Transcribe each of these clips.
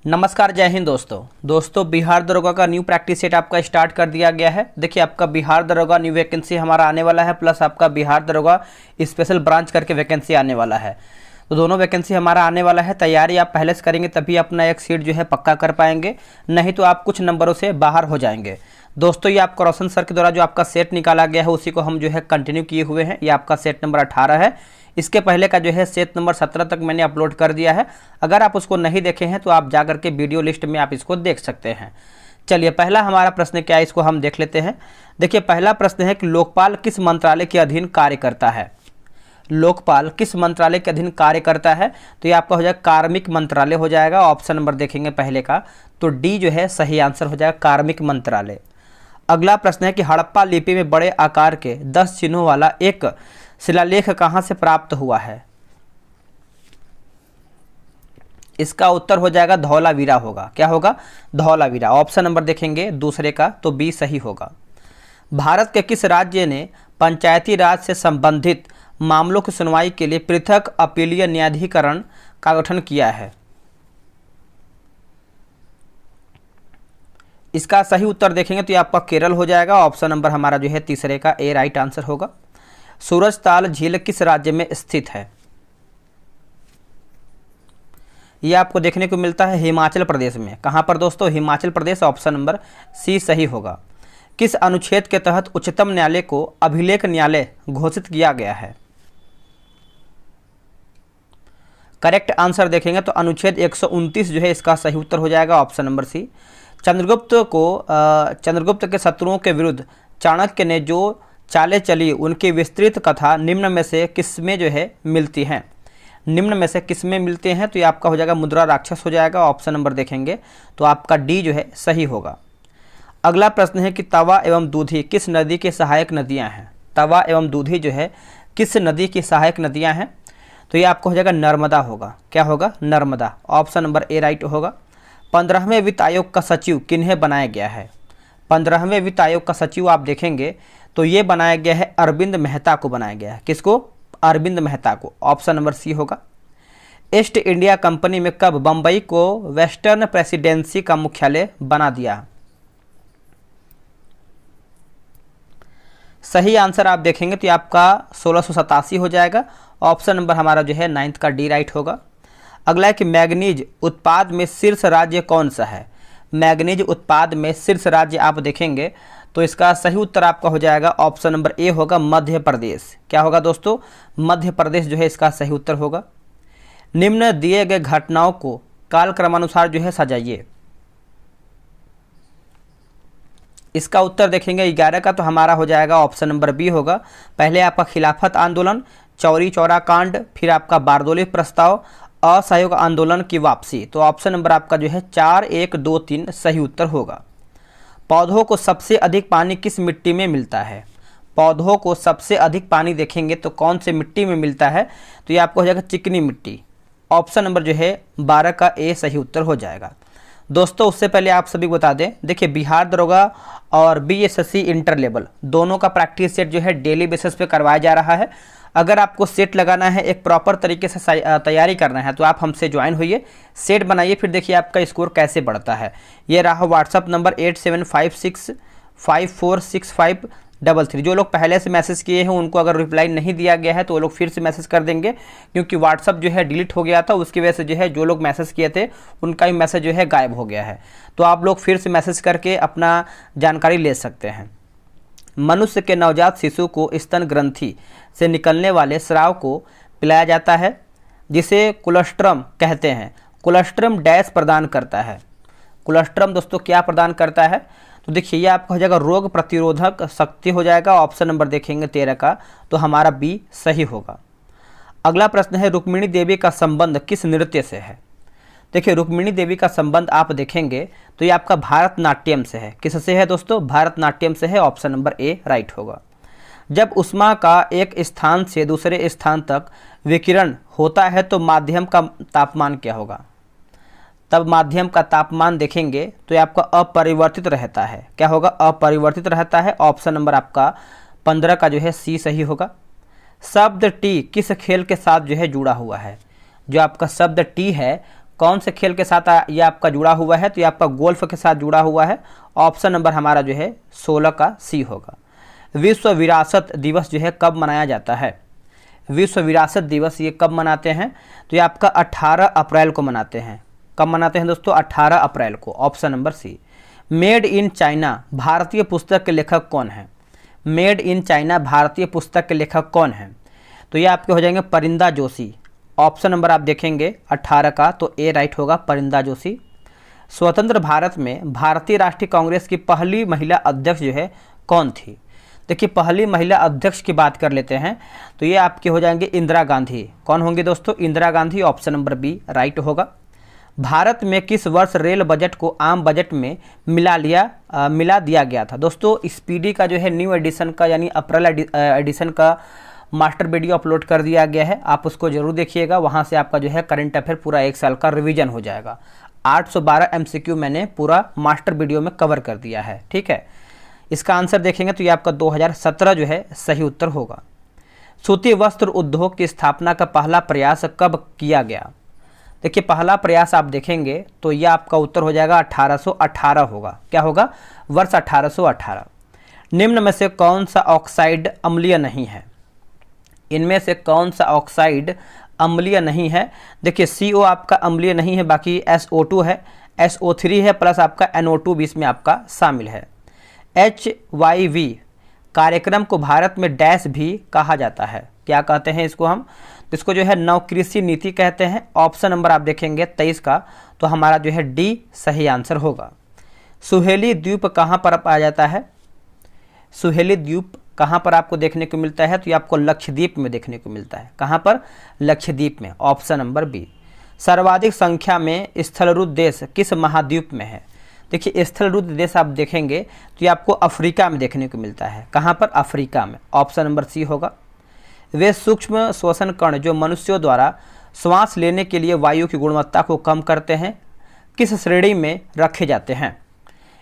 नमस्कार, जय हिंद दोस्तों बिहार दरोगा का न्यू प्रैक्टिस सेट आपका स्टार्ट कर दिया गया है। देखिए, आपका बिहार दरोगा न्यू वैकेंसी हमारा आने वाला है, प्लस आपका बिहार दरोगा स्पेशल ब्रांच करके वैकेंसी आने वाला है। तो दोनों वैकेंसी हमारा आने वाला है। तैयारी आप पहले से करेंगे तभी अपना एक सीट जो है पक्का कर पाएंगे, नहीं तो आप कुछ नंबरों से बाहर हो जाएंगे। दोस्तों, ये आपका रोशन सर के द्वारा जो आपका सेट निकाला गया है उसी को हम जो है कंटिन्यू किए हुए हैं। ये आपका सेट नंबर 18 है। इसके पहले का जो है सेट नंबर 17 तक मैंने अपलोड कर दिया है। अगर आप उसको नहीं देखे हैं तो आप जाकर के वीडियो लिस्ट में आप इसको देख सकते हैं। चलिए, पहला हमारा प्रश्न क्या है, इसको हम देख लेते हैं। देखिए, पहला प्रश्न है कि लोकपाल किस मंत्रालय के अधीन कार्य करता है। लोकपाल किस मंत्रालय के अधीन कार्य करता है? तो ये आपका हो जाएगा कार्मिक मंत्रालय हो जाएगा। ऑप्शन नंबर देखेंगे पहले का तो डी जो है सही आंसर हो जाएगा, कार्मिक मंत्रालय। अगला प्रश्न है कि हड़प्पा लिपि में बड़े आकार के 10 चिन्हों वाला एक शिलालेख कहाँ से प्राप्त हुआ है? इसका उत्तर हो जाएगा धौलावीरा होगा। क्या होगा? धौलावीरा। ऑप्शन नंबर देखेंगे दूसरे का तो बी सही होगा। भारत के किस राज्य ने पंचायती राज से संबंधित मामलों की सुनवाई के लिए पृथक अपीलीय न्यायाधिकरण का गठन किया है? इसका सही उत्तर देखेंगे तो ये आपका केरल हो जाएगा। ऑप्शन नंबर हमारा जो है तीसरे का ए राइट आंसर होगा। सूरजताल झील किस राज्य में स्थित है? यह आपको देखने को मिलता है हिमाचल प्रदेश में। कहां पर दोस्तों? हिमाचल प्रदेश। ऑप्शन नंबर सी सही होगा। किस अनुच्छेद के तहत उच्चतम न्यायालय को अभिलेख न्यायालय घोषित किया गया है? करेक्ट आंसर देखेंगे तो अनुच्छेद 129 जो है इसका सही उत्तर हो जाएगा। ऑप्शन नंबर सी। चंद्रगुप्त के शत्रुओं के विरुद्ध चाणक्य ने जो चालें चली उनकी विस्तृत कथा निम्न में से किसमें जो है मिलती हैं? निम्न में से किसमें मिलते हैं? तो ये आपका हो जाएगा मुद्रा राक्षस हो जाएगा। ऑप्शन नंबर देखेंगे तो आपका डी जो है सही होगा। अगला प्रश्न है कि तवा एवं दूधी किस नदी की सहायक नदियां हैं? तवा एवं दूधी जो है किस नदी की सहायक नदियां हैं? तो ये आपको हो जाएगा नर्मदा होगा। क्या होगा? Narmada. Option number A right होगा। 15वें वित्त आयोग का सचिव किन्हें बनाया गया है? 15वें वित्त आयोग का सचिव आप देखेंगे तो ये बनाया गया है अरविंद मेहता को बनाया गया है। किसको? अरविंद मेहता को। ऑप्शन नंबर सी होगा। ईस्ट इंडिया कंपनी में कब बंबई को वेस्टर्न प्रेसिडेंसी का मुख्यालय बना दिया? सही आंसर आप देखेंगे तो आपका 1687 हो जाएगा। ऑप्शन नंबर हमारा जो है 9th का डी राइट होगा। अगला है कि मैग्नीज उत्पाद में शीर्ष राज्य कौन सा है? मैग्नीज उत्पाद में शीर्ष राज्य आप देखेंगे तो इसका सही उत्तर आपका हो जाएगा ऑप्शन नंबर ए होगा, मध्य प्रदेश। क्या होगा दोस्तों? मध्य प्रदेश जो है इसका सही उत्तर होगा। निम्न दिए गए घटनाओं को कालक्रमानुसार जो है सजाइए। इसका उत्तर देखेंगे 11 का तो हमारा हो जाएगा ऑप्शन नंबर बी होगा। पहले आपका खिलाफत आंदोलन, चौरी चौरा कांड, फिर आपका बारदोली प्रस्ताव, असहयोग आंदोलन की वापसी। तो ऑप्शन नंबर आपका जो है 4, 1, 2, 3 सही उत्तर होगा। पौधों को सबसे अधिक पानी किस मिट्टी में मिलता है? पौधों को सबसे अधिक पानी देखेंगे तो कौन से मिट्टी में मिलता है? तो ये आपको हो जाएगा चिकनी मिट्टी। ऑप्शन नंबर जो है 12 का ए सही उत्तर हो जाएगा। दोस्तों, उससे पहले आप सभी को बता दें, देखिए बिहार दरोगा और बीएसएससी इंटर लेवल दोनों का प्रैक्टिस सेट जो है डेली बेसिस पे करवाया जा रहा है। अगर आपको सेट लगाना है, एक प्रॉपर तरीके से तैयारी करना है तो आप हमसे ज्वाइन होइए, सेट बनाइए, फिर देखिए आपका स्कोर कैसे बढ़ता है। ये रहा व्हाट्सअप नंबर 8756546533। जो लोग पहले से मैसेज किए हैं उनको अगर रिप्लाई नहीं दिया गया है तो वो लोग फिर से मैसेज कर देंगे, क्योंकि व्हाट्सअप जो है डिलीट हो गया था, उसकी वजह से जो है जो लोग मैसेज किए थे उनका ही मैसेज जो है गायब हो गया है। तो आप लोग फिर से मैसेज करके अपना जानकारी ले सकते हैं। मनुष्य के नवजात शिशु को स्तन ग्रंथि से निकलने वाले स्राव को पिलाया जाता है, जिसे कोलोस्ट्रम कहते हैं। कोलोस्ट्रम डैश प्रदान करता है। कोलोस्ट्रम दोस्तों क्या प्रदान करता है? तो देखिए ये आपका हो जाएगा रोग प्रतिरोधक शक्ति हो जाएगा। ऑप्शन नंबर देखेंगे 13 का तो हमारा बी सही होगा। अगला प्रश्न है रुक्मिणी देवी का संबंध किस नृत्य से है? देखिए, रुक्मिणी देवी का संबंध आप देखेंगे तो ये आपका भारतनाट्यम से है। किससे है दोस्तों? भारतनाट्यम से है। ऑप्शन नंबर ए राइट होगा। जब ऊष्मा का एक स्थान से दूसरे स्थान तक विकिरण होता है तो माध्यम का तापमान क्या होगा? तब माध्यम का तापमान देखेंगे तो ये आपका अपरिवर्तित रहता है। क्या होगा? अपरिवर्तित रहता है। ऑप्शन नंबर आपका 15 का जो है सी सही होगा। शब्द टी किस खेल के साथ जो है जुड़ा हुआ है? जो आपका शब्द टी है कौन से खेल के साथ ये आपका जुड़ा हुआ है, तो ये आपका गोल्फ के साथ जुड़ा हुआ है। ऑप्शन नंबर हमारा जो है 16 का सी होगा। विश्व विरासत दिवस जो है कब मनाया जाता है? विश्व विरासत दिवस ये कब मनाते हैं? तो ये आपका 18 अप्रैल को मनाते हैं। कब मनाते हैं दोस्तों? 18 अप्रैल को। Option number C. Made in China भारतीय पुस्तक के लेखक कौन है? मेड इन चाइना भारतीय पुस्तक के लेखक कौन है? तो ये आपके हो जाएंगे परिंदा जोशी। ऑप्शन नंबर आप देखेंगे 18 का, तो ए राइट होगा, परिंदा जोशी। स्वतंत्र भारत में भारतीय राष्ट्रीय कांग्रेस की पहली महिला अध्यक्ष जो है कौन थी? देखिए पहली महिला अध्यक्ष की बात कर लेते हैं, तो ये आपके हो जाएंगे इंदिरा गांधी। कौन होंगे दोस्तों? Indira Gandhi. Option number B right होगा। भारत में किस वर्ष रेल बजट को आम बजट में मिला दिया गया था? दोस्तों स्पीडी का जो है न्यू एडिशन का यानी अप्रैल एडिशन का मास्टर वीडियो अपलोड कर दिया गया है, आप उसको जरूर देखिएगा। वहाँ से आपका जो है करंट अफेयर पूरा 1 साल का रिवीजन हो जाएगा। 812 MCQ मैंने पूरा मास्टर वीडियो में कवर कर दिया है, ठीक है। इसका आंसर देखेंगे तो ये आपका 2017 जो है सही उत्तर होगा। सूती वस्त्र उद्योग की स्थापना का पहला प्रयास कब किया गया? देखिए पहला प्रयास आप देखेंगे तो यह आपका उत्तर हो जाएगा 1818 होगा। क्या होगा? वर्ष 1818। निम्न में से कौन सा ऑक्साइड अम्लीय नहीं है? इनमें से कौन सा ऑक्साइड अम्लीय नहीं है? देखिए CO आपका अम्लीय नहीं है, बाकी SO2 है, SO3 है, प्लस आपका NO2 भी इसमें आपका शामिल है। HYV कार्यक्रम को भारत में डैश भी कहा जाता है। क्या कहते हैं इसको हम? तो इसको जो है नवकृषि नीति कहते हैं। ऑप्शन नंबर आप देखेंगे 23 का, तो हमारा जो है डी सही आंसर होगा। सुहेली द्वीप कहाँ पर पाया जाता है? सुहेली द्वीप कहाँ पर आपको देखने को मिलता है? तो ये आपको लक्षद्वीप में देखने को मिलता है। कहाँ पर? लक्षद्वीप में। Option number B. सर्वाधिक संख्या में स्थलरूप देश किस महाद्वीप में है? देखिए स्थलरूप देश आप देखेंगे तो ये आपको अफ्रीका में देखने को मिलता है। कहाँ पर? अफ्रीका में। ऑप्शन नंबर सी होगा। वे सूक्ष्म श्वसन कण जो मनुष्यों द्वारा श्वास लेने के लिए वायु की गुणवत्ता को कम करते हैं किस श्रेणी में रखे जाते हैं?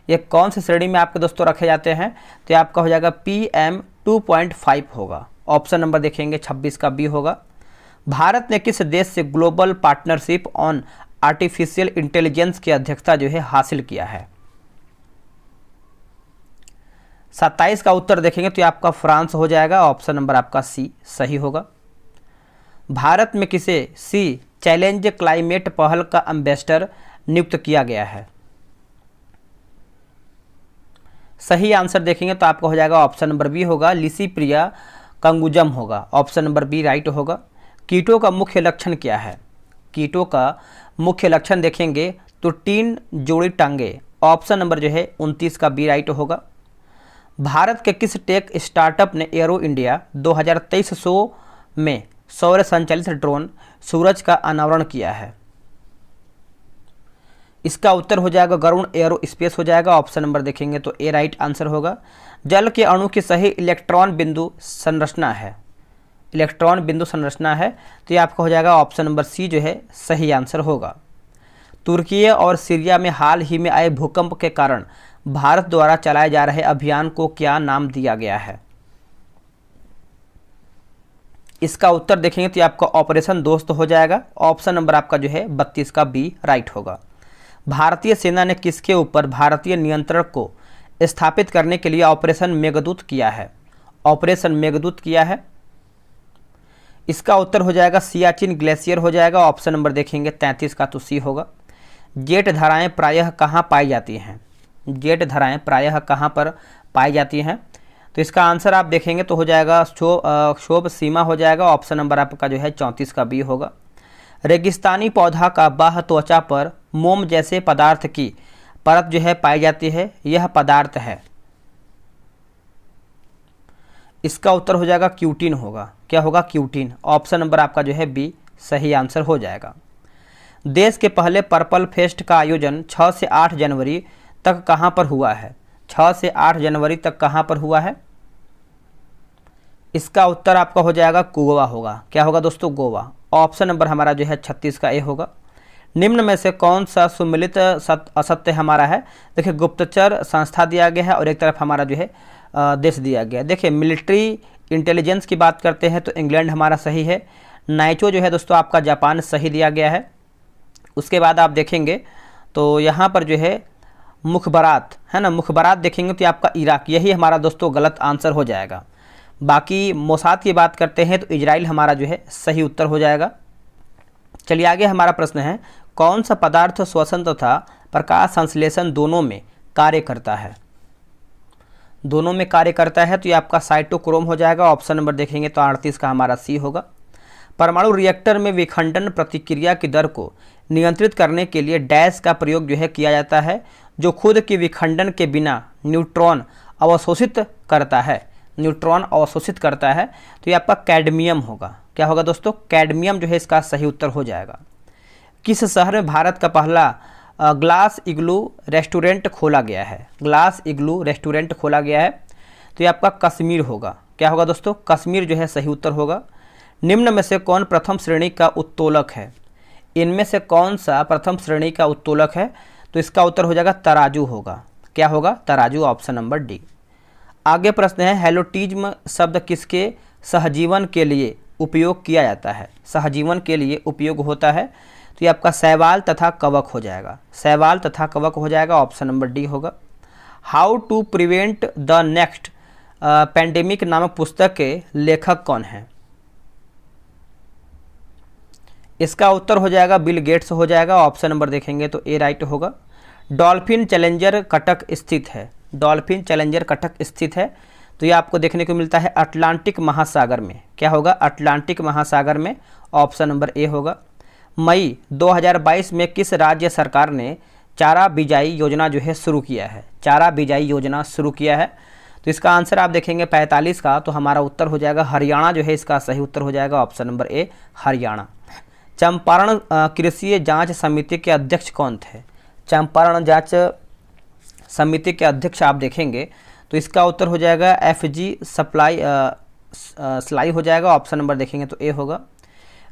ये कौन सी श्रेणी में आपके दोस्तों रखे जाते हैं? तो ये आपका हो जाएगा PM 2.5 होगा। ऑप्शन नंबर देखेंगे 26 का बी होगा। भारत ने किस देश से global partnership on artificial intelligence की अध्यक्षता जो है हासिल किया है? 27 का उत्तर देखेंगे तो ये आपका फ्रांस हो जाएगा। ऑप्शन नंबर आपका सी सही होगा। भारत में किसे सी चैलेंज क्लाइमेट पहल का एम्बेसडर नियुक्त किया गया है? सही आंसर देखेंगे तो आपका हो जाएगा ऑप्शन नंबर बी होगा, लिसी प्रिया कंगुजम होगा। ऑप्शन नंबर बी राइट होगा। कीटों का मुख्य लक्षण क्या है? कीटों का मुख्य लक्षण देखेंगे तो 3 जोड़ी टांगे। ऑप्शन नंबर जो है 29 का बी राइट होगा। भारत के किस टेक स्टार्टअप ने एरो इंडिया 2023 शो में सौर संचालित ड्रोन सूरज का अनावरण किया है? इसका उत्तर हो जाएगा गरुड़ एरो स्पेस हो जाएगा। ऑप्शन नंबर देखेंगे तो ए राइट आंसर होगा। जल के अणु की सही इलेक्ट्रॉन बिंदु संरचना है? इलेक्ट्रॉन बिंदु संरचना है तो ये आपका हो जाएगा ऑप्शन नंबर सी जो है सही आंसर होगा। तुर्की और सीरिया में हाल ही में आए भूकंप के कारण भारत द्वारा चलाए जा रहे अभियान को क्या नाम दिया गया है? इसका उत्तर देखेंगे तो आपका ऑपरेशन दोस्त हो जाएगा। ऑप्शन नंबर आपका जो है 32 का बी राइट होगा। भारतीय सेना ने किसके ऊपर भारतीय नियंत्रण को स्थापित करने के लिए ऑपरेशन मेघदूत किया है? ऑपरेशन मेघदूत किया है। इसका उत्तर हो जाएगा सियाचिन ग्लेशियर हो जाएगा। ऑप्शन नंबर देखेंगे 33 का तो सी होगा। जेट धाराएं प्रायः कहाँ पाई जाती हैं? जेट धाराएं प्रायः कहाँ पर पाई जाती हैं? तो इसका आंसर आप देखेंगे तो हो जाएगा क्षोभ सीमा हो जाएगा। ऑप्शन नंबर आपका जो है 34 का बी होगा। रेगिस्तानी पौधा का बाह्य त्वचा पर मोम जैसे पदार्थ की परत जो है पाई जाती है, यह पदार्थ है? इसका उत्तर हो जाएगा क्यूटिन होगा। क्या होगा? क्यूटिन। ऑप्शन नंबर आपका जो है बी सही आंसर हो जाएगा। देश के पहले पर्पल फेस्ट का आयोजन 6 से 8 जनवरी तक कहाँ पर हुआ है? 6 से 8 जनवरी तक कहाँ पर हुआ है? इसका उत्तर आपका हो जाएगा गोवा होगा। क्या होगा दोस्तों? गोवा। ऑप्शन नंबर हमारा जो है 36 का ए होगा। निम्न में से कौन सा सुमिलित असत्य हमारा है? देखिए गुप्तचर संस्था दिया गया है और एक तरफ हमारा जो है देश दिया गया है। देखिए मिलिट्री इंटेलिजेंस की बात करते हैं तो इंग्लैंड हमारा सही है। नाइचो जो है दोस्तों आपका जापान सही दिया गया है। उसके बाद आप देखेंगे तो यहाँ पर जो है मुखबरात है ना, मुखबरात देखेंगे तो आपका इराक, यही हमारा दोस्तों गलत आंसर हो जाएगा। बाकी मोसाद की बात करते हैं तो इजराइल हमारा जो है सही उत्तर हो जाएगा। चलिए आगे हमारा प्रश्न है, कौन सा पदार्थ श्वसन तथा प्रकाश संश्लेषण दोनों में कार्य करता है? दोनों में कार्य करता है तो ये आपका साइटोक्रोम हो जाएगा। ऑप्शन नंबर देखेंगे तो 38 का हमारा सी होगा। परमाणु रिएक्टर में विखंडन प्रतिक्रिया की दर को नियंत्रित करने के लिए डैश का प्रयोग जो है किया जाता है, जो खुद की विखंडन के बिना न्यूट्रॉन अवशोषित करता है, न्यूट्रॉन अवशोषित करता है। तो ये आपका कैडमियम होगा। क्या होगा दोस्तों? कैडमियम जो है इसका सही उत्तर हो जाएगा। किस शहर में भारत का पहला ग्लास इग्लू रेस्टोरेंट खोला गया है? ग्लास इग्लू रेस्टोरेंट खोला गया है तो ये आपका कश्मीर होगा। क्या होगा दोस्तों? कश्मीर जो है सही उत्तर होगा। निम्न में से कौन प्रथम श्रेणी का उत्तोलक है? इनमें से कौन सा प्रथम श्रेणी का उत्तोलक है? तो इसका उत्तर हो जाएगा तराजू होगा। क्या होगा? तराजू, ऑप्शन नंबर डी। आगे प्रश्न है, हेलोटिज्म शब्द किसके सहजीवन के लिए उपयोग किया जाता है? सहजीवन के लिए उपयोग होता है तो ये आपका शैवाल तथा कवक हो जाएगा। शैवाल तथा कवक हो जाएगा, ऑप्शन नंबर डी होगा। How to prevent the next pandemic नामक पुस्तक के लेखक कौन है? इसका उत्तर हो जाएगा बिल गेट्स हो जाएगा। ऑप्शन नंबर देखेंगे तो ए राइट होगा। डॉल्फिन चैलेंजर कटक स्थित है। डॉल्फिन चैलेंजर कटक स्थित है तो ये आपको देखने को मिलता है अटलांटिक महासागर में। क्या होगा? अटलांटिक महासागर में, ऑप्शन नंबर ए होगा। मई 2022 में किस राज्य सरकार ने चारा बिजाई योजना जो है शुरू किया है? चारा बिजाई योजना शुरू किया है तो इसका आंसर आप देखेंगे 45 का, तो हमारा उत्तर हो जाएगा हरियाणा जो है इसका सही उत्तर हो जाएगा, option number A Haryana. Champaran कृषि जांच समिति के अध्यक्ष कौन थे? चंपारण जांच समिति के अध्यक्ष आप देखेंगे तो इसका उत्तर हो जाएगा FG स्लाई हो जाएगा। ऑप्शन नंबर देखेंगे तो ए होगा।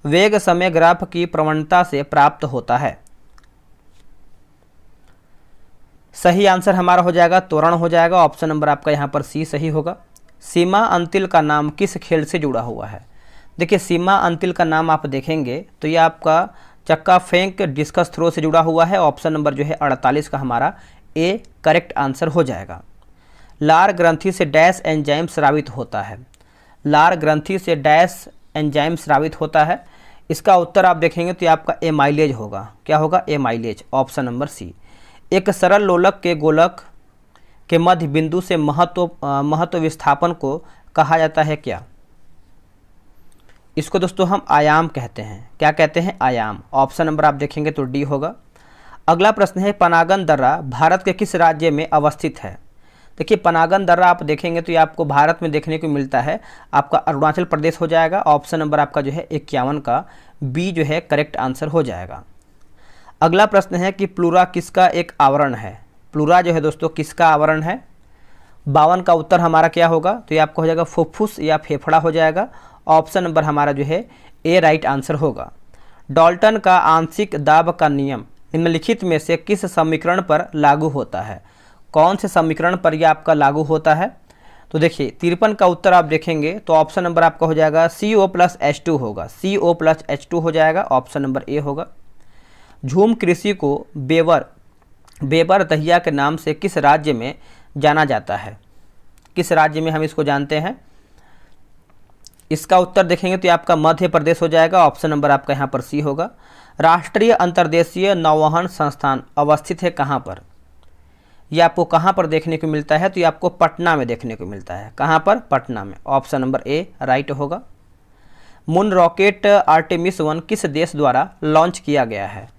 वेग समय ग्राफ की प्रवणता से प्राप्त होता है। सही आंसर हमारा हो जाएगा त्वरण हो जाएगा। ऑप्शन नंबर आपका यहाँ पर सी सही होगा। सीमा अंतिल का नाम किस खेल से जुड़ा हुआ है? देखिए सीमा अंतिल का नाम आप देखेंगे तो ये आपका चक्का फेंक डिस्कस थ्रो से जुड़ा हुआ है। ऑप्शन नंबर जो है 48 का हमारा ए करेक्ट आंसर हो जाएगा। लार ग्रंथि से डैश एंजाइम स्रावित होता है। लार ग्रंथि से डैश एंजाइम स्रावित होता है। इसका उत्तर आप देखेंगे तो ये आपका एमाइलेज होगा। क्या होगा? Amylase, option number C. एक सरल लोलक के गोलक के मध्य बिंदु से महत्व विस्थापन को कहा जाता है क्या? इसको दोस्तों हम आयाम कहते हैं। क्या कहते हैं? आयाम। ऑप्शन नंबर आप देखेंगे तो डी होगा। अगला प्रश्न है, पनागन दर्रा भारत के किस राज्य में अवस्थित है? देखिए पनागन दर्रा आप देखेंगे तो ये आपको भारत में देखने को मिलता है, आपका अरुणाचल प्रदेश हो जाएगा। ऑप्शन नंबर आपका जो है 51 का बी जो है करेक्ट आंसर हो जाएगा। अगला प्रश्न है कि प्लूरा किसका एक आवरण है? प्लूरा जो है दोस्तों किसका आवरण है? 52 का उत्तर हमारा क्या होगा? तो ये आपको हो जाएगा फुफ्फुस या फेफड़ा हो जाएगा। ऑप्शन नंबर हमारा जो है ए राइट आंसर होगा। डाल्टन का आंशिक दाब का नियम निम्नलिखित में से किस समीकरण पर लागू होता है? कौन से समीकरण पर यह आपका लागू होता है? तो देखिए 53 का उत्तर आप देखेंगे तो ऑप्शन नंबर आपका हो जाएगा CO+H2 होगा। CO+H2 हो जाएगा, ऑप्शन नंबर ए होगा। झूम कृषि को बेबर दहिया के नाम से किस राज्य में जाना जाता है? किस राज्य में हम इसको जानते हैं? इसका उत्तर देखेंगे तो ये आपका मध्य प्रदेश हो जाएगा। ऑप्शन नंबर आपका यहाँ पर सी होगा। राष्ट्रीय अंतर्देशीय नौवहन संस्थान अवस्थित है कहाँ पर? ये आपको कहाँ पर देखने को मिलता है? तो ये आपको पटना में देखने को मिलता है। कहाँ पर? पटना में। ऑप्शन नंबर ए राइट होगा। मून रॉकेट आर्टेमिस 1 किस देश द्वारा लॉन्च किया गया है?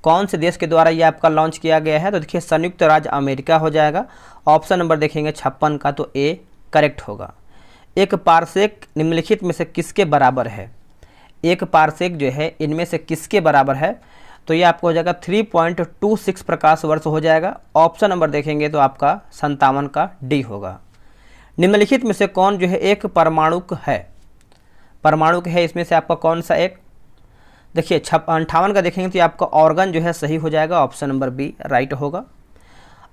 कौन से देश के द्वारा ये आपका लॉन्च किया गया है? तो देखिए संयुक्त राज्य अमेरिका हो जाएगा। ऑप्शन नंबर देखेंगे 56 का तो ए करेक्ट होगा। एक पारसेक निम्नलिखित में से किसके बराबर है? एक पारसेक जो है इनमें से किसके बराबर है? तो ये आपको हो जाएगा 3.26 प्रकाश वर्ष हो जाएगा। ऑप्शन नंबर देखेंगे तो आपका 57 का डी होगा। निम्नलिखित में से कौन जो है एक परमाणुक है? परमाणुक है इसमें से आपका कौन सा एक? देखिए 58 का देखेंगे तो ये आपका ऑर्गन जो है सही हो जाएगा। ऑप्शन नंबर बी राइट होगा।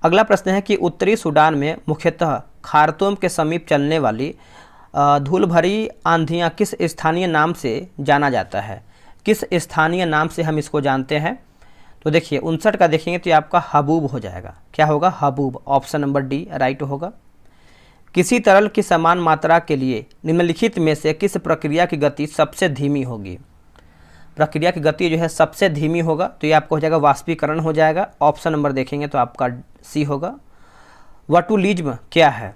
अगला प्रश्न है कि उत्तरी सूडान में मुख्यतः खार्तूम के समीप चलने वाली धूल भरी आंधियाँ किस स्थानीय नाम से जाना जाता है? किस स्थानीय नाम से हम इसको जानते हैं? तो देखिए 59 का देखेंगे तो ये आपका हबूब हो जाएगा। क्या होगा? Haboob. Option number D right होगा। किसी तरल की समान मात्रा के लिए निम्नलिखित में से किस प्रक्रिया की गति सबसे धीमी होगी? प्रक्रिया की गति जो है सबसे धीमी होगा तो ये आपको हो जाएगा वाष्पीकरण हो जाएगा। ऑप्शन नंबर देखेंगे तो आपका सी होगा। वटुलिज्म क्या है?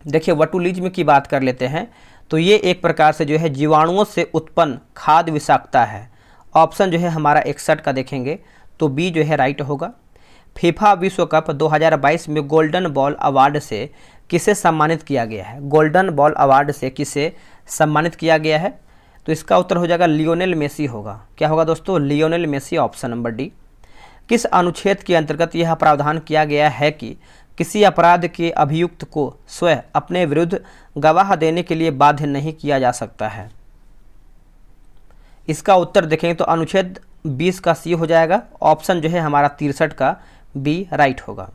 देखिए वटुलिज्म की बात कर लेते हैं तो ये एक प्रकार से जो है जीवाणुओं से उत्पन्न खाद्य विषाक्तता है। ऑप्शन जो है हमारा 61 का देखेंगे तो बी जो है राइट होगा। फीफा विश्व कप 2022 में गोल्डन बॉल अवार्ड से किसे सम्मानित किया गया है? गोल्डन बॉल अवार्ड से किसे सम्मानित किया गया है? तो इसका उत्तर हो जाएगा लियोनेल मेसी होगा। क्या होगा दोस्तों? Lionel Messi. Option number D. किस अनुच्छेद के अंतर्गत यह प्रावधान किया गया है कि किसी अपराध के अभियुक्त को स्वयं अपने विरुद्ध गवाह देने के लिए बाध्य नहीं किया जा सकता है? इसका उत्तर देखेंगे तो अनुच्छेद 20 का सी हो जाएगा। ऑप्शन जो है हमारा 63 का बी राइट होगा।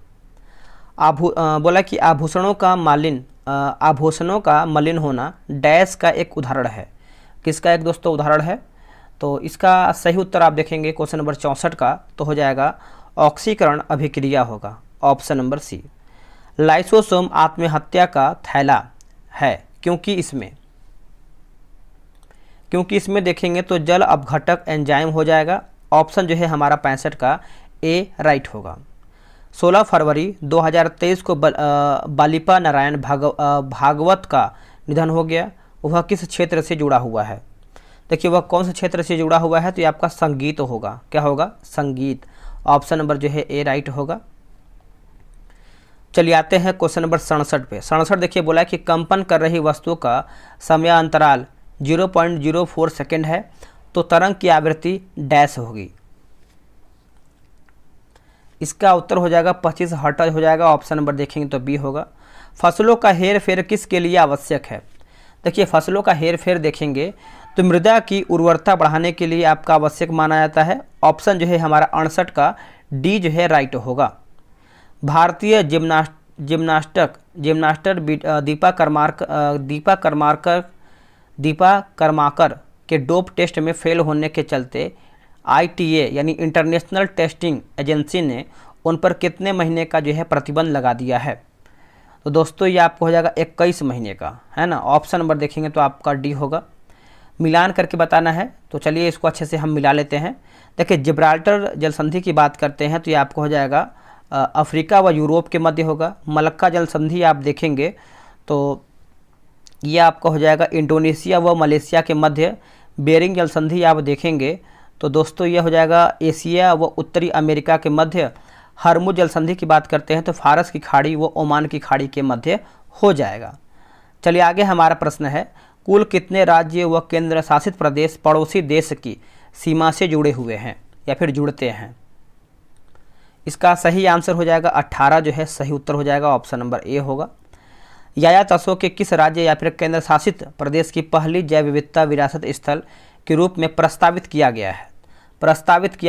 बोला कि आभूषणों का मलिन होना डैश का एक उदाहरण है। किसका एक दोस्तों उदाहरण है? तो इसका सही उत्तर आप देखेंगे क्वेश्चन नंबर 64 का तो हो जाएगा ऑक्सीकरण अभिक्रिया होगा। ऑप्शन नंबर सी। लाइसोसोम आत्महत्या का थैला है क्योंकि इसमें देखेंगे तो जल अपघटक एंजाइम हो जाएगा। ऑप्शन जो है हमारा 65 का ए राइट होगा। 16 फरवरी 2023 को बालिपा नारायण भागवत का निधन हो गया। वह किस क्षेत्र से जुड़ा हुआ है? देखिए वह कौन से क्षेत्र से जुड़ा हुआ है? तो ये आपका संगीत होगा। क्या होगा? संगीत। ऑप्शन नंबर जो है ए राइट होगा। चलिए आते हैं क्वेश्चन नंबर 67 पे। 67 देखिए बोला है कि कंपन कर रही वस्तु का समयांतराल 0.04 सेकेंड है तो तरंग की आवृत्ति डैश होगी। इसका उत्तर हो जाएगा 25 हर्ट्ज हो जाएगा। ऑप्शन नंबर देखेंगे तो बी होगा। फसलों का हेर फेर किसके लिए आवश्यक है? देखिए फसलों का हेर फेर देखेंगे तो मृदा की उर्वरता बढ़ाने के लिए आपका आवश्यक माना जाता है। ऑप्शन जो है हमारा 68 का डी जो है राइट होगा। भारतीय जिम्नास्टर दीपा कर्माकर के डोप टेस्ट में फेल होने के चलते ITA यानी इंटरनेशनल टेस्टिंग एजेंसी ने उन पर कितने महीने का जो है प्रतिबंध लगा दिया है? तो दोस्तों ये आपको हो जाएगा 21 महीने का, है ना। ऑप्शन नंबर देखेंगे तो आपका डी होगा। मिलान करके बताना है तो चलिए इसको अच्छे से हम मिला लेते हैं। देखिए जिब्राल्टर जल संधि की बात करते हैं तो ये आपको हो जाएगा अफ्रीका व यूरोप के मध्य होगा। मलक्का जल संधि आप देखेंगे तो ये आपका हो जाएगा इंडोनेशिया व मलेशिया के मध्य। बेरिंग जल संधि आप देखेंगे तो दोस्तों ये हो जाएगा एशिया व उत्तरी अमेरिका के मध्य। हरमुज जल संधि की बात करते हैं तो फारस की खाड़ी व ओमान की खाड़ी के मध्य हो जाएगा। चलिए आगे हमारा प्रश्न है, कुल कितने राज्य व केंद्र शासित प्रदेश पड़ोसी देश की सीमा से जुड़े हुए हैं या फिर जुड़ते हैं? इसका सही आंसर हो जाएगा 18 जो है सही उत्तर हो जाएगा। ऑप्शन नंबर ए होगा। याया तसो के किस राज्य या फिर केंद्र शासित प्रदेश की पहली जैव विविधता विरासत स्थल के रूप में प्रस्तावित किया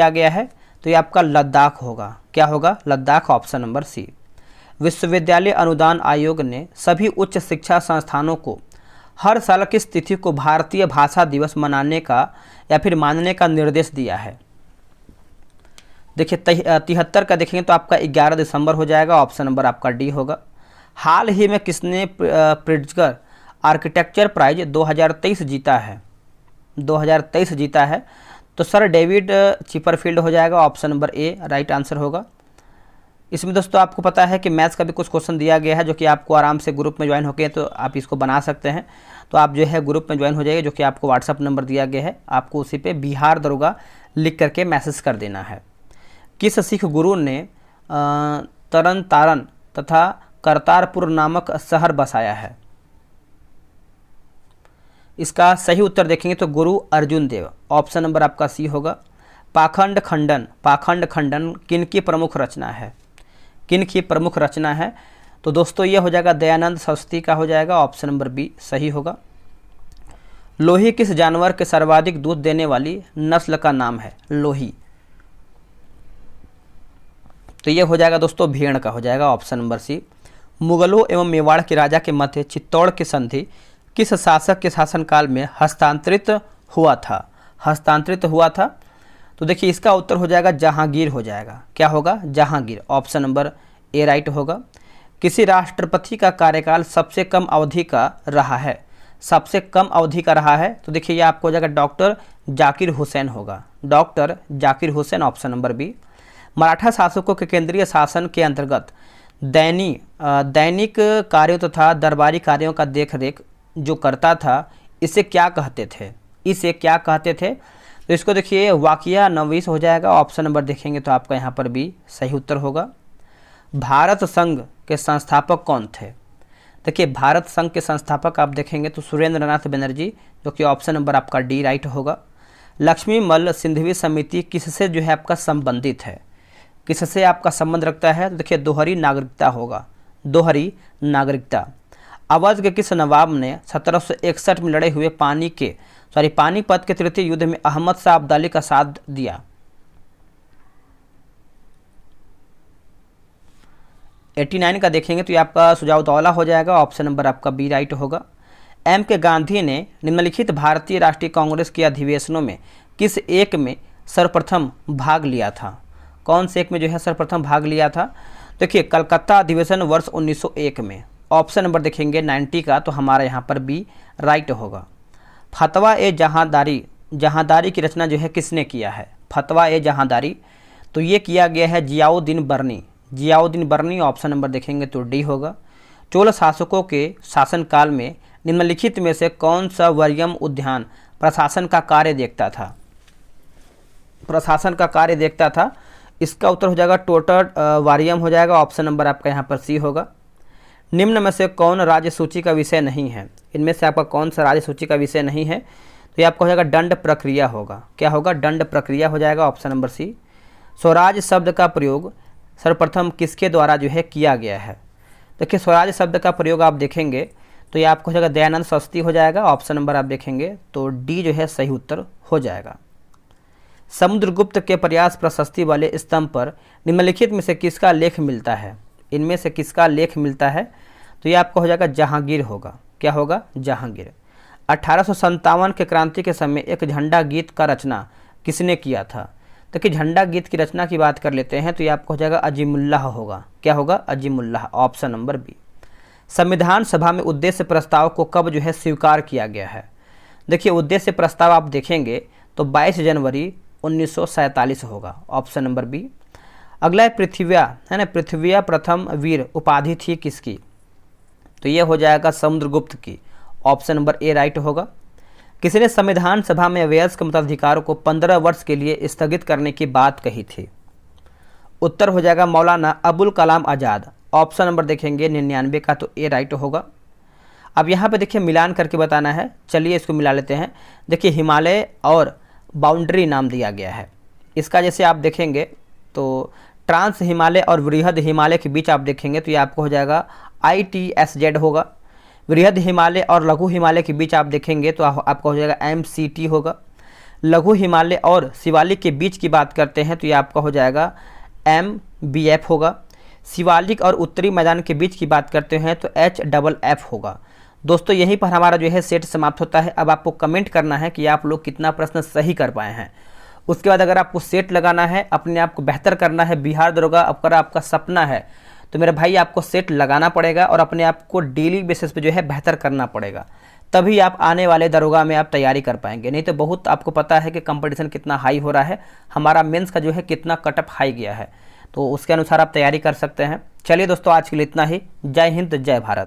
गया है? तो ये आपका लद्दाख होगा। क्या होगा? लद्दाख। Option number C. विश्वविद्यालय अनुदान आयोग ने सभी उच्च शिक्षा संस्थानों को हर साल किस तिथि को भारतीय भाषा दिवस मनाने का या फिर मानने का निर्देश दिया है? देखिए 73 का देखेंगे तो आपका 11 दिसंबर हो जाएगा। ऑप्शन नंबर आपका डी होगा। हाल ही में किसने प्रिट्जकर आर्किटेक्चर प्राइज 2023 जीता है? 2023 जीता है तो सर डेविड चिपरफील्ड हो जाएगा। Option number A right answer होगा। इसमें दोस्तों आपको पता है कि मैथ्स का भी कुछ क्वेश्चन दिया गया है जो कि आपको आराम से ग्रुप में ज्वाइन होकर तो आप इसको बना सकते हैं। तो आप जो है ग्रुप में ज्वाइन हो जाइए, जो कि आपको व्हाट्सअप नंबर दिया गया है। आपको उसी पे बिहार दरोगा लिख करके मैसेज कर देना है। किस सिख गुरु ने तरन तारण तथा करतारपुर नामक शहर बसाया है? इसका सही उत्तर देखेंगे तो गुरु अर्जुन देव। ऑप्शन नंबर आपका सी होगा। पाखंड खंडन किन की प्रमुख रचना है? तो दोस्तों ये हो जाएगा दयानंद सरस्वती का हो जाएगा। ऑप्शन नंबर बी सही होगा। लोही किस जानवर के सर्वाधिक दूध देने वाली नस्ल का नाम है? लोही। तो ये हो जाएगा दोस्तों भेड़ का हो जाएगा। Option number C. मुगलों एवं मेवाड़ के राजा के मध्य चित्तौड़ की संधि किस शासक के शासनकाल में हस्तांतरित हुआ था? तो देखिए इसका उत्तर हो जाएगा जहांगीर हो जाएगा। क्या होगा? Jahangir. Option number A right होगा। किसी राष्ट्रपति का कार्यकाल सबसे कम अवधि का रहा है, सबसे कम अवधि का रहा है, तो देखिए ये आपको हो जाएगा डॉक्टर जाकिर हुसैन होगा, doctor Zakir Hussain. Option number B. Maratha शासकों के केंद्रीय शासन के अंतर्गत दैनिक कार्यों तथा दरबारी कार्यों का देखरेख जो करता था, इसे क्या कहते थे? इसे क्या कहते थे? तो इसको देखिए वाकिया नवीस हो जाएगा। ऑप्शन नंबर देखेंगे तो आपका यहाँ पर भी सही उत्तर होगा। भारत संघ के संस्थापक कौन थे? देखिए भारत संघ के संस्थापक आप देखेंगे तो सुरेंद्रनाथ बनर्जी, जो कि ऑप्शन नंबर आपका डी राइट होगा। लक्ष्मी मल्ल सिंधवी समिति किससे जो है आपका संबंधित है, किससे आपका संबंध रखता है? तो देखिए दोहरी नागरिकता होगा, दोहरी नागरिकता। अवध के किस नवाब ने 1761 में लड़े हुए पानीपत के तृतीय युद्ध में अहमद शाह अब्दाली का साथ दिया? 89 का देखेंगे तो ये आपका सुजाउद्दौला हो जाएगा। ऑप्शन नंबर आपका बी राइट होगा। एम के गांधी ने निम्नलिखित भारतीय राष्ट्रीय कांग्रेस के अधिवेशनों में किस एक में सर्वप्रथम भाग लिया था? कौन से एक में जो है सर्वप्रथम भाग लिया था? देखिए कलकत्ता अधिवेशन वर्ष 1901 में। ऑप्शन नंबर देखेंगे 90 का, तो हमारा यहाँ पर बी राइट होगा। फतवा ए जहांदारी की रचना जो है किसने किया है? फतवा ए जहांदारी, तो ये किया गया है जियाउद्दीन बर्नी। ऑप्शन नंबर देखेंगे तो डी होगा। चोल शासकों के शासनकाल में निम्नलिखित में से कौन सा वरीयम उद्यान प्रशासन का कार्य देखता था? प्रशासन का कार्य देखता था, इसका उत्तर हो जाएगा टोटर वारियम हो जाएगा। ऑप्शन नंबर आपका यहाँ पर सी होगा। निम्न में से कौन राज्य सूची का विषय नहीं है? इनमें से आपका कौन सा राज्य सूची का विषय नहीं है? तो ये आपका हो जाएगा दंड प्रक्रिया होगा। क्या होगा? दंड प्रक्रिया हो जाएगा। ऑप्शन नंबर सी। स्वराज शब्द का प्रयोग सर्वप्रथम किसके द्वारा जो है किया गया है? देखिए स्वराज शब्द का प्रयोग आप देखेंगे तो ये आपको हो जाएगा दयानंद सरस्वती हो जाएगा। ऑप्शन नंबर आप देखेंगे तो डी जो है सही उत्तर हो जाएगा। समुद्रगुप्त के प्रयास प्रशस्ति वाले स्तंभ पर निम्नलिखित में से किसका लेख मिलता है? इनमें से किसका लेख मिलता है? तो ये आपका हो जाएगा जहांगीर होगा। क्या होगा? जहांगीर। 1857 के क्रांति के समय एक झंडा गीत का रचना किसने किया था? तो कि झंडा गीत की रचना की बात कर लेते हैं तो ये आपको हो जाएगा अजीमुल्लाह होगा। क्या होगा? अजीमुल्लाह। Option number B. संविधान सभा में उद्देश्य प्रस्ताव को कब जो है स्वीकार किया गया है? देखिए उद्देश्य प्रस्ताव आप देखेंगे तो 22 जनवरी 1947 होगा। Option number B. अगला है पृथ्विया, है ना, पृथ्विया प्रथम वीर उपाधि थी किसकी? तो ये हो जाएगा समुद्रगुप्त की। ऑप्शन नंबर ए राइट होगा। किसने संविधान सभा में वयस्क मताधिकारों को 15 वर्ष के लिए स्थगित करने की बात कही थी? उत्तर हो जाएगा मौलाना अबुल कलाम आज़ाद। ऑप्शन नंबर देखेंगे 99 का, तो ए राइट होगा। अब यहाँ पे देखिए मिलान करके बताना है, चलिए इसको मिला लेते हैं। देखिए हिमालय और बाउंड्री नाम दिया गया है इसका। जैसे आप देखेंगे तो ट्रांस हिमालय और वृहद हिमालय के बीच आप देखेंगे तो ये आपको हो जाएगा ITSZ होगा। वृहद हिमालय और लघु हिमालय के बीच आप देखेंगे तो आपका हो जाएगा MCT होगा। लघु हिमालय और शिवालिक के बीच की बात करते हैं तो ये आपका हो जाएगा MBF होगा। शिवालिक और उत्तरी मैदान के बीच की बात करते हैं तो HFF होगा। दोस्तों यहीं पर हमारा जो है सेट समाप्त होता है। अब आपको कमेंट करना है कि आप लोग कितना प्रश्न सही कर पाए हैं। उसके बाद अगर आपको सेट लगाना है, अपने आप को बेहतर करना है, बिहार दरोगा अगर आपका सपना है तो मेरे भाई आपको सेट लगाना पड़ेगा और अपने आप को डेली बेसिस पे जो है बेहतर करना पड़ेगा, तभी आप आने वाले दरोगा में आप तैयारी कर पाएंगे। नहीं तो बहुत आपको पता है कि कंपटीशन कितना हाई हो रहा है, हमारा मेंस का जो है कितना कटअप हाई गया है, तो उसके अनुसार आप तैयारी कर सकते हैं। चलिए दोस्तों आज के लिए इतना ही। जय हिंद, जय भारत।